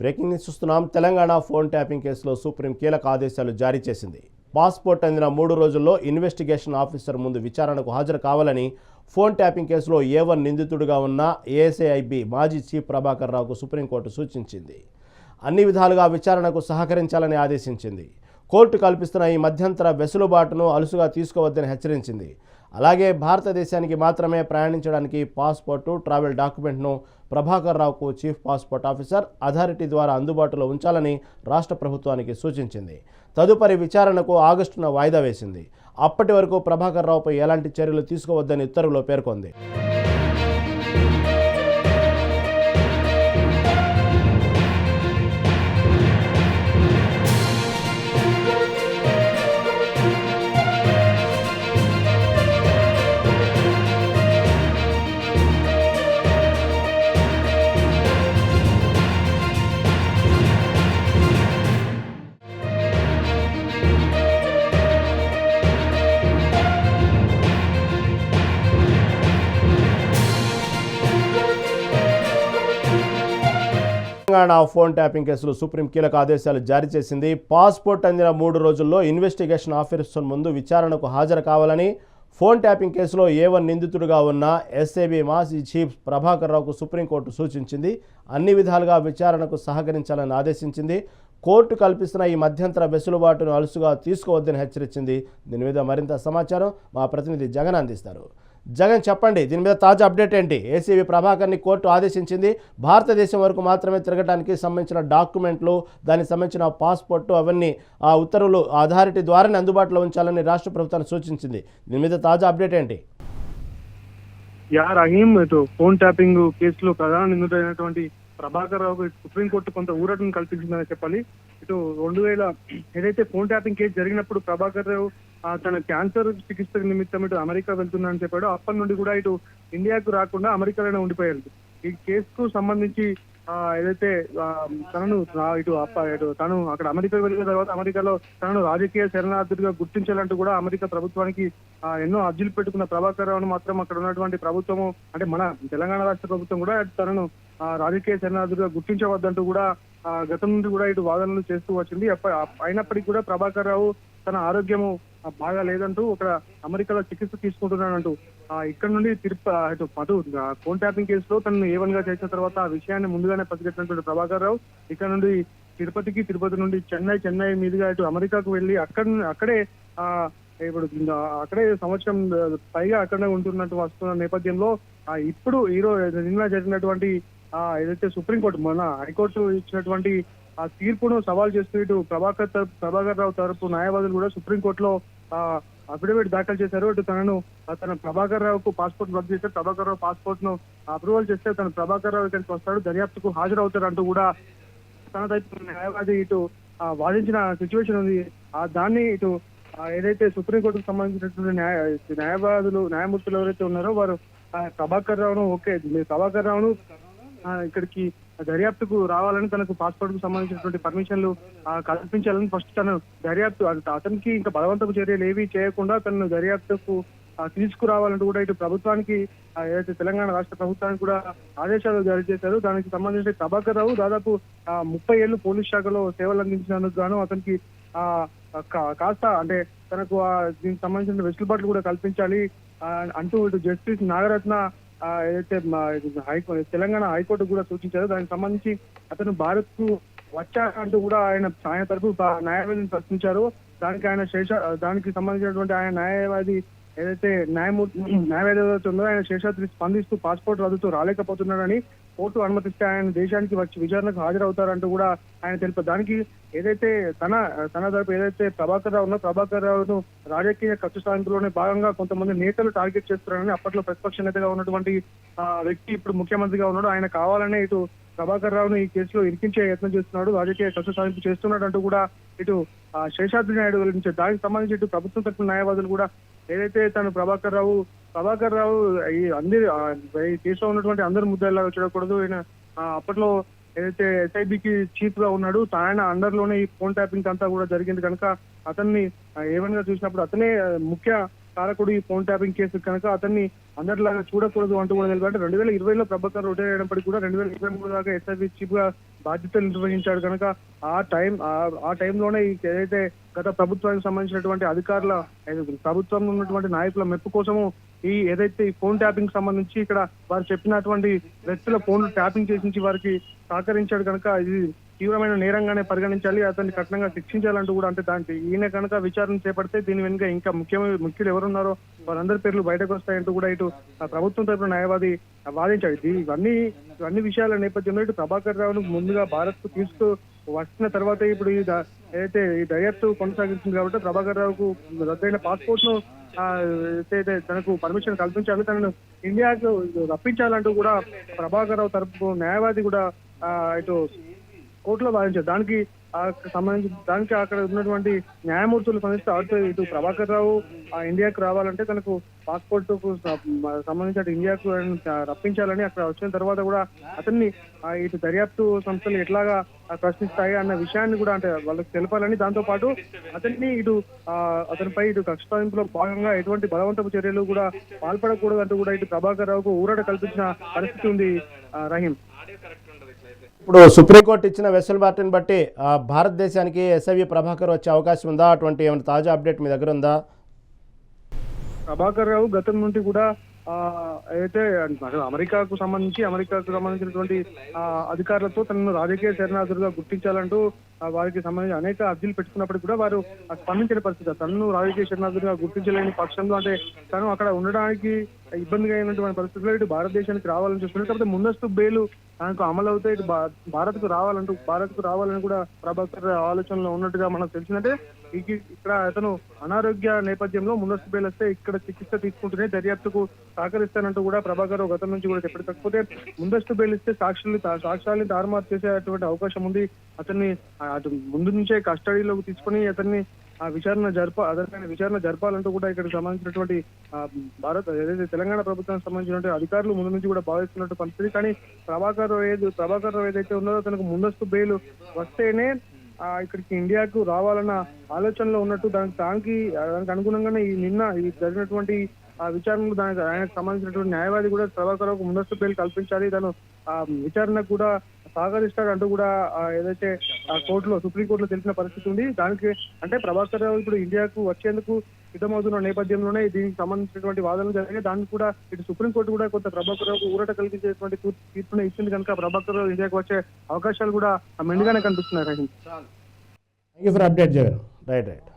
Breaking news చూస్తున్నాం. Telangana phone tapping కేసులో supreme కీలక ఆదేశాలు జారీ చేసింది. పాస్పోర్ట్ అందిన 3 రోజుల్లో ఇన్వెస్టిగేషన్ ఆఫీసర్ ముందు విచారణకు హాజరు కావాలని ఫోన్ ట్యాపింగ్ కేసులో A1 నిందితుడిగా ఉన్న ఏఎస్ఐబి మాజీ చీఫ్ ప్రభాకర్ రావుకు సుప్రీంకోర్టు సూచించింది. అన్ని విధాలుగా విచారణకు సహకరించాలని ఆదేశించింది. కోర్టు కల్పిస్తున్న ఈ మధ్యంతర వెసులుబాటును అలుసుగా తీసుకోవద్దని హెచ్చరించింది. అలాగే భారతదేశానికి మాత్రమే ప్రయాణించడానికి పాస్పోర్టు, ట్రావెల్ డాక్యుమెంట్ను ప్రభాకర్ రావుకు చీఫ్ పాస్పోర్ట్ ఆఫీసర్ అథారిటీ ద్వారా అందుబాటులో ఉంచాలని రాష్ట్ర ప్రభుత్వానికి సూచించింది. తదుపరి విచారణకు ఆగస్టున వాయిదా వేసింది. అప్పటి వరకు ప్రభాకర్ రావుపై ఎలాంటి చర్యలు తీసుకోవద్దని ఉత్తర్వులో పేర్కొంది. తెలంగాణ ఫోన్ ట్యాపింగ్ కేసులో సుప్రీం కీలక ఆదేశాలు జారీ చేసింది. పాస్పోర్ట్ అందిన 3 రోజుల్లో ఇన్వెస్టిగేషన్ ఆఫీసర్ ముందు విచారణకు హాజరు కావాలని ఫోన్ ట్యాపింగ్ కేసులో A1 నిందితుడిగా ఉన్న ఎస్ఐబి మాజీ చీఫ్ ప్రభాకర్ రావుకు సుప్రీంకోర్టు సూచించింది. అన్ని విధాలుగా విచారణకు సహకరించాలని ఆదేశించింది. కోర్టు కల్పిస్తున్న ఈ మధ్యంతర వెసులుబాటును అలుసుగా తీసుకోవద్దని హెచ్చరించింది. దీని మీద మరింత సమాచారం మా ప్రతినిధి జగన్ అందిస్తారు. జగన్, చెప్పండి, దీని మీద తాజా అప్డేట్ ఏంటి? ఏసీబీ ప్రభాకర్ని కోర్టు ఆదేశించింది. భారతదేశం వరకు మాత్రమే తిరగడానికి సంబంధించిన డాక్యుమెంట్లు, దానికి సంబంధించిన పాస్పోర్టు అవన్నీ ఆ ఉత్తర్వులు అథారిటీ ద్వారానే అందుబాటులో ఉంచాలని రాష్ట్ర ప్రభుత్వాన్ని సూచించింది. దీని మీద తాజా అప్డేట్ ఏంటి? రహీం, ఇటు ఫోన్ ట్యాపింగ్ కేసులో ప్రధాన నిందితుడైనటువంటి ప్రభాకర్ రావుకు సుప్రీంకోర్టు కొంత ఊరటను కల్పించిందని చెప్పాలి. ఇటు 2000 ఏదైతే ఫోన్ ట్యాపింగ్ కేసు జరిగినప్పుడు ప్రభాకర్ రావు తన క్యాన్సర్ చికిత్స నిమిత్తం ఇటు అమెరికా వెళ్తున్నానని చెప్పాడు. అప్పటి నుండి కూడా ఇటు ఇండియాకు రాకుండా అమెరికాలోనే ఉండిపోయాడు. ఈ కేసుకు సంబంధించి ఏదైతే తనను తను అక్కడ అమెరికా వెళ్ళిన తర్వాత అమెరికాలో తనను రాజకీయ శరణార్థుడిగా గుర్తించాలంటూ కూడా అమెరికా ప్రభుత్వానికి ఎన్నో అర్జీలు పెట్టుకున్న ప్రభాకర్ రావును మాత్రం అక్కడ ఉన్నటువంటి ప్రభుత్వము, అంటే మన తెలంగాణ రాష్ట్ర ప్రభుత్వం కూడా తనను రాజకీయ శరణార్థుడిగా గుర్తించవద్దంటూ కూడా గతం నుండి కూడా ఇటు వాదనలు చేస్తూ వచ్చింది. అయినప్పటికీ కూడా ప్రభాకర్ రావు తన ఆరోగ్యము బాగా లేదంటూ ఒక అమెరికాలో చికిత్స తీసుకుంటున్నాడంటూ ఇక్కడ నుండి ఇటు ఫోన్ ట్యాపింగ్ కేసులో తనను A1 గా చేసిన తర్వాత ఆ విషయాన్ని ముందుగానే పసిగట్టినటువంటి ప్రభాకర్ రావు ఇక్కడ నుండి తిరుపతి నుండి చెన్నై మీదుగా ఇటు అమెరికాకు వెళ్లి అక్కడే సంవత్సరం పైగా అక్కడే ఉంటున్నట్టు వస్తున్న నేపథ్యంలో ఇప్పుడు నిన్న జరిగినటువంటి ఏదైతే సుప్రీంకోర్టు మన హైకోర్టు ఇచ్చినటువంటి ఆ తీర్పును సవాల్ చేస్తూ ఇటు ప్రభాకర్ రావు తరపు న్యాయవాదులు కూడా సుప్రీంకోర్టులో అఫిడవిట్ దాఖలు చేశారు. ఇటు తన ప్రభాకర్ రావుకు పాస్పోర్ట్ రద్దు చేస్తే ప్రభాకర్ రావు పాస్పోర్ట్ ను అప్రూవల్ చేస్తే తన ప్రభాకర్ రావు ఇక్కడికి వస్తాడు, దర్యాప్తుకు హాజరవుతాడు అంటూ కూడా తన తరపు న్యాయవాది ఇటు వాదించిన సిచ్యువేషన్ ఉంది. దాన్ని ఇటు ఏదైతే సుప్రీంకోర్టుకు సంబంధించినటువంటి న్యాయమూర్తులు ఎవరైతే ఉన్నారో వారు ప్రభాకర్ రావును ఇక్కడికి దర్యాప్తుకు రావాలని, తనకు పాస్పోర్ట్ కు సంబంధించినటువంటి పర్మిషన్లు కల్పించాలని ఫస్ట్ తను దర్యాప్తు అతనికి ఇంకా బలవంతపు చర్యలు ఏవి చేయకుండా తనను దర్యాప్తుకు తీసుకురావాలంటూ కూడా ఇటు ప్రభుత్వానికి ఏదైతే తెలంగాణ రాష్ట్ర ప్రభుత్వానికి కూడా ఆదేశాలు జారీ చేశారు. దానికి సంబంధించి ప్రభాకర్ రావు దాదాపు 30 ఏళ్లు పోలీస్ శాఖలో సేవలు అందించినందుకు గాను అతనికి కాస్త అంటే తనకు దీనికి సంబంధించిన వెసులుబాట్లు కూడా కల్పించాలి అంటూ ఇటు జస్టిస్ నాగరత్న ఏదైతే తెలంగాణ హైకోర్టు కూడా సూచించారో దానికి సంబంధించి అతను భారత్ కు వచ్చారంటూ కూడా ఆయన తరఫు న్యాయవాదిని ప్రశ్నించారు. దానికి సంబంధించినటువంటి ఆయన న్యాయవాది ఏదైతే న్యాయవాది ఉందో ఆయన శేషాద్రి స్పందిస్తూ పాస్పోర్ట్ రద్దుతో రాలేకపోతున్నాడని, కోర్టు అనుమతిస్తే ఆయన దేశానికి వచ్చి విచారణకు హాజరవుతారంటూ కూడా ఆయన తెలిపారు. దానికి ఏదైతే తన తరపు ఏదైతే ప్రభాకర్ రావును రాజకీయ ఖర్చు సాధింపులోనే భాగంగా కొంతమంది నేతలు టార్గెట్ చేస్తున్నారని అప్పట్లో ప్రతిపక్ష నేతగా ఉన్నటువంటి వ్యక్తి ఇప్పుడు ముఖ్యమంత్రిగా ఉన్నాడు. ఆయన కావాలనే ఇటు ప్రభాకర్ రావును ఈ కేసులో ఇరికించే యత్నం చేస్తున్నాడు, రాజకీయ ఖర్చు సాధింపు చేస్తున్నాడు అంటూ కూడా ఇటు శేషాద్రి నాయుడు వెల్లడించారు. దానికి సంబంధించి ఇటు ప్రభుత్వం తరపున న్యాయవాదులు కూడా ఏదైతే తను ప్రభాకర్ రావు ఈ కేసులో ఉన్నటువంటి అందరు ముద్దాయిలాగా చూడకూడదు, ఆయన అప్పట్లో ఏదైతే ఎస్ఐబికి చీఫ్ గా ఉన్నాడు, ఆయన అండర్ లోనే ఈ ఫోన్ ట్యాపింగ్ అంతా కూడా జరిగింది కనుక అతన్ని A1 గా చూసినప్పుడు అతనే ముఖ్య కారకుడు ఈ ఫోన్ ట్యాపింగ్ కేసు కనుక అతన్ని అందరిలాగా చూడకూడదు అంటూ కూడా తెలిపారు. 2020లో ప్రభాకర్ రిటైర్ అయినప్పటికీ కూడా 2023 దాకా ఎస్ఐబి చీఫ్ గా బాధ్యతలు నిర్వహించాడు కనుక ఆ టైంలోనే ఏదైతే గత ప్రభుత్వానికి సంబంధించినటువంటి అధికారుల ప్రభుత్వంలో ఉన్నటువంటి నాయకుల మెప్పు కోసము ఏదైతే ఈ ఫోన్ ట్యాపింగ్ సంబంధించి ఇక్కడ వారు చెప్పినటువంటి వ్యక్తుల ఫోన్లు ట్యాపింగ్ చేసి వారికి సహకరించాడు కనుక ఇది తీవ్రమైన నేరంగానే పరిగణించాలి, అతన్ని కఠినంగా శిక్షించాలంటూ కూడా అంటే దానికి ఈయన కనుక విచారణ చేపడితే దీని వెనుక ఇంకా ముఖ్యులు ఎవరున్నారో వారందరి పేర్లు బయటకు వస్తాయంటూ కూడా ఇటు ప్రభుత్వం తరపున న్యాయవాది వాదించాడు. ఇవన్నీ విషయాల నేపథ్యంలో ఇటు ప్రభాకర్ రావును ముందుగా భారత్ కు తీసుకు వచ్చిన తర్వాత ఇప్పుడు ఏదైతే ఈ దర్యాప్తు కొనసాగిస్తుంది కాబట్టి ప్రభాకర్ రావుకు రద్దయిన పాస్పోర్ట్ ను ఏదైతే తనకు పర్మిషన్ కల్పించాలి, తనను ఇండియాకు రప్పించాలంటూ కూడా ప్రభాకర్ రావు తరపు న్యాయవాది కూడా ఇటు కోర్టులో వాదించారు. దానికి అక్కడ ఉన్నటువంటి న్యాయమూర్తులు స్పందిస్తే ఇటు ప్రభాకర్ రావు ఇండియాకు రావాలంటే తనకు పాస్పోర్ట్ కు సంబంధించి ఇండియాకు రప్పించాలని అక్కడ వచ్చిన తర్వాత కూడా అతన్ని ఇటు దర్యాప్తు సంస్థలు ఎట్లాగా ప్రశ్నిస్తాయి అన్న విషయాన్ని కూడా అంటే వాళ్ళకి తెలపాలని, దాంతో పాటు అతనిపై ఇటు కక్ష సాధింపులో భాగంగా ఎటువంటి బలవంతపు చర్యలు కూడా పాల్పడకూడదు అంటూ కూడా ఇటు ప్రభాకర్ రావుకు ఊరట కల్పించిన పరిస్థితి ఉంది. రహీం, ఇప్పుడు సుప్రీంకోర్టు ఇచ్చిన వెసులుబాటుని బట్టి భారతదేశానికి ఎస్ఐవి ప్రభాకర్ వచ్చే అవకాశం ఉందా? అటువంటి ఏమైనా తాజా అప్డేట్ మీ దగ్గర ఉందా? ప్రభాకర్ రావు గతం నుండి కూడా అయితే అమెరికాకు సంబంధించినటువంటి అధికారులతో తనను రాజకీయ శరణార్థులుగా గుర్తించాలంటూ వారికి సంబంధించి అనేక అర్జీలు పెట్టుకున్నప్పటికీ కూడా వారు స్పందించిన పరిస్థితి. తనను రాజకీయ శరణార్థులుగా గుర్తించలేని పక్షంలో అంటే తను అక్కడ ఉండడానికి ఇబ్బందిగా అయినటువంటి పరిస్థితుల్లో ఇటు భారతదేశానికి రావాలని చూస్తున్నారు. కాకపోతే ముందస్తు బెయిలు తనకు అమలు అవుతాయి, ఇటు భారత్కు రావాలని కూడా ప్రభాకర్ ఆలోచనలో ఉన్నట్టుగా మనకు తెలిసిందంటే ఇక్కడ అతను అనారోగ్య నేపథ్యంలో ముందస్తు బెయిల్ వస్తే ఇక్కడ చికిత్స తీసుకుంటూనే దర్యాప్తుకు సహకరిస్తానంటూ కూడా ప్రభాకర్ గతం నుంచి కూడా చెప్పాడు. కాకపోతే ముందస్తు బెయిల్ ఇస్తే సాక్ష్యాలను తారుమారు చేసేటువంటి అవకాశం ఉంది. అతన్ని అటు ముందు నుంచే కస్టడీలోకి తీసుకుని అతన్ని విచారణ జరపాలంటూ కూడా ఇక్కడ సంబంధించినటువంటి ఏదైతే తెలంగాణ ప్రభుత్వానికి సంబంధించినటువంటి అధికారులు ముందు నుంచి కూడా భావిస్తున్నట్టు పరిస్థితి. కానీ ప్రభాకర్ రావు ఏదైతే ఉన్నదో తనకు ముందస్తు బెయిల్ వస్తేనే ఇక్కడికి ఇండియాకు రావాలన్న ఆలోచనలో ఉన్నట్టు దానికి అనుగుణంగానే ఈ జరిగినటువంటి విచారణకు ఆయనకు సంబంధించినటువంటి న్యాయవాది కూడా ప్రభాకర్ రావుకు ముందస్తు బెయిల్ కల్పించాలి, తను విచారణకు కూడా సహకరిస్తాడు అంటూ కూడా ఏదైతే సుప్రీంకోర్టులో తెలిసిన పరిస్థితి ఉంది. దానికి అంటే ప్రభాకర్ రావు ఇప్పుడు ఇండియాకు వచ్చేందుకు సిద్ధమవుతున్న నేపథ్యంలోనే దీనికి సంబంధించినటువంటి వాదనలు జరిగాయి. దానికి కూడా ఇటు సుప్రీంకోర్టు కూడా కొంత ప్రభాకర్ రావుకు ఊరట కలిగించేటువంటి తీర్పునే ఇచ్చింది కనుక ప్రభాకర్ రావు ఇండియాకు వచ్చే అవకాశాలు కూడా మెండుగానే కనిపిస్తున్నాయి. Thank you for update Jagan. Right.